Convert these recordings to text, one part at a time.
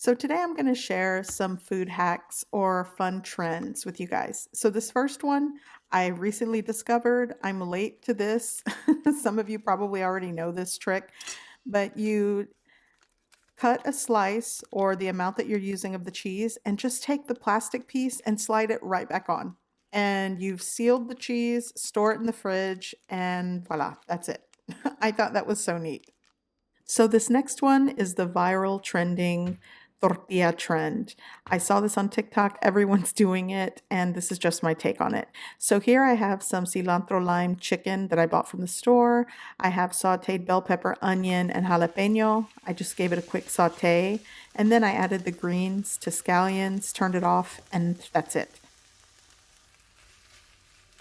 So today I'm going to share some food hacks or fun trends with you guys. So this first one I recently discovered. I'm late to this. Some of you probably already know this trick, but you cut a slice or the amount that you're using of the cheese and just take the plastic piece and slide it right back on. And you've sealed the cheese, store it in the fridge, and voila, that's it. I thought that was so neat. So this next one is the viral trending tortilla trend. I saw this on TikTok, everyone's doing it, and this is just my take on it. So here I have some cilantro lime chicken that I bought from the store. I have sauteed bell pepper, onion, and jalapeno. I just gave it a quick saute, and then I added the greens to scallions, turned it off, and that's it.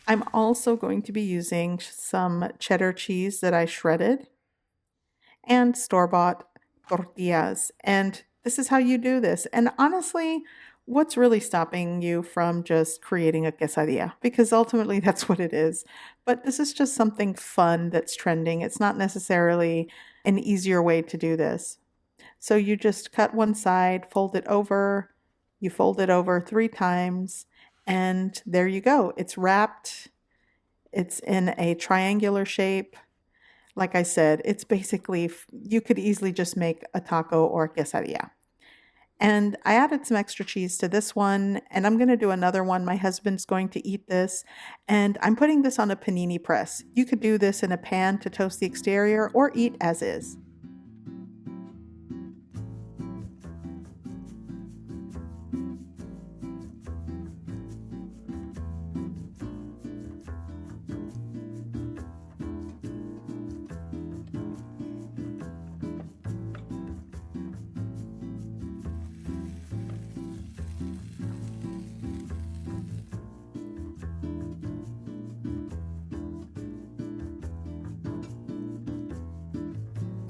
I'm also going to be using some cheddar cheese that I shredded and store-bought tortillas. And this is how you do this. And honestly, what's really stopping you from just creating a quesadilla? Because ultimately that's what it is. But this is just something fun that's trending. It's not necessarily an easier way to do this. So you just cut one side, fold it over, you fold it over 3 times, and there you go. It's wrapped. It's in a triangular shape. Like I said, it's basically, you could easily just make a taco or a quesadilla. And I added some extra cheese to this one, and I'm going to do another one. My husband's going to eat this, and I'm putting this on a panini press. You could do this in a pan to toast the exterior or eat as is.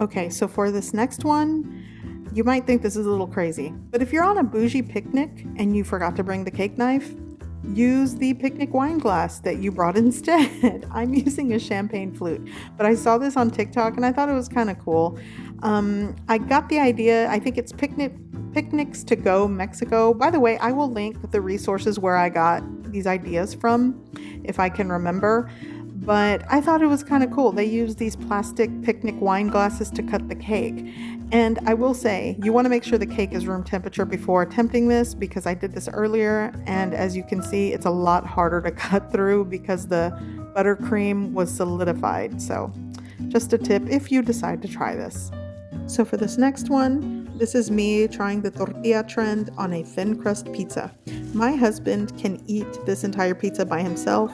Okay, so for this next one, you might think this is a little crazy, but if you're on a bougie picnic and you forgot to bring the cake knife, use the picnic wine glass that you brought instead. I'm using a champagne flute, but I saw this on TikTok and I thought it was kind of cool. I got the idea. I think it's Picnics to Go Mexico. By the way, I will link the resources where I got these ideas from if I can remember. But I thought it was kind of cool. They use these plastic picnic wine glasses to cut the cake. And I will say, you want to make sure the cake is room temperature before attempting this, because I did this earlier, and as you can see, it's a lot harder to cut through because the buttercream was solidified. So just a tip if you decide to try this. So for this next one, this is me trying the tortilla trend on a thin crust pizza. My husband can eat this entire pizza by himself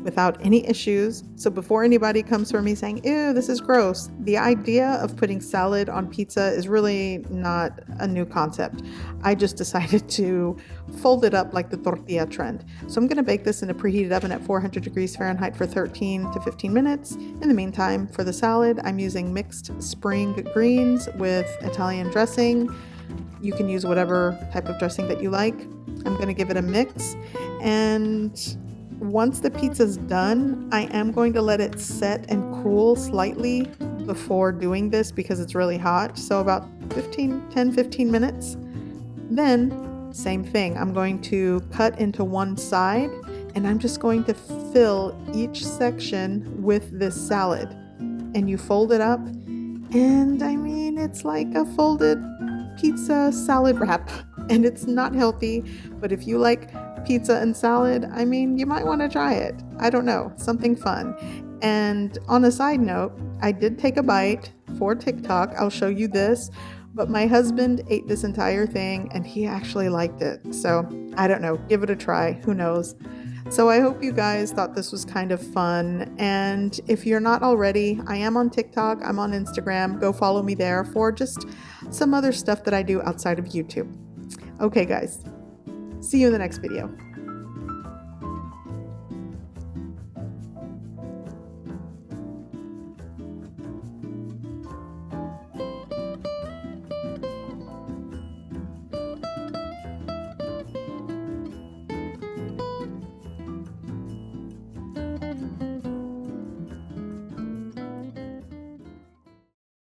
without any issues. So before anybody comes for me saying, ew, this is gross, the idea of putting salad on pizza is really not a new concept. I just decided to fold it up like the tortilla trend. So I'm going to bake this in a preheated oven at 400 degrees Fahrenheit for 13 to 15 minutes. In the meantime, for the salad, I'm using mixed spring greens with Italian dressing. You can use whatever type of dressing that you like. I'm going to give it a mix, and once the pizza's done, I am going to let it set and cool slightly before doing this because it's really hot. So about 10-15 minutes. Then, same thing. I'm going to cut into one side and I'm just going to fill each section with this salad. And you fold it up, and I mean, it's like a folded pizza salad wrap. And it's not healthy, but if you like pizza and salad, I mean, you might want to try it. I don't know, something fun. And on a side note, I did take a bite for TikTok. I'll show you this, but my husband ate this entire thing and he actually liked it. So I don't know, give it a try. Who knows? So I hope you guys thought this was kind of fun. And if you're not already, I am on TikTok, I'm on Instagram. Go follow me there for just some other stuff that I do outside of YouTube. Okay, guys. See you in the next video.